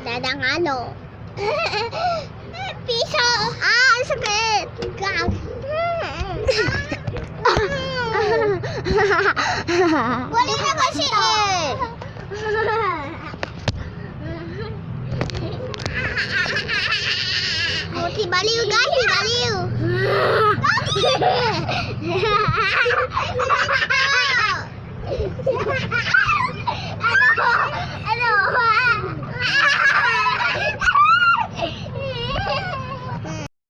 Dadang ano? Piso! Ah, ang sakit! Gag! Wali na kasi eh! Si baliw guys, si baliw! Ano?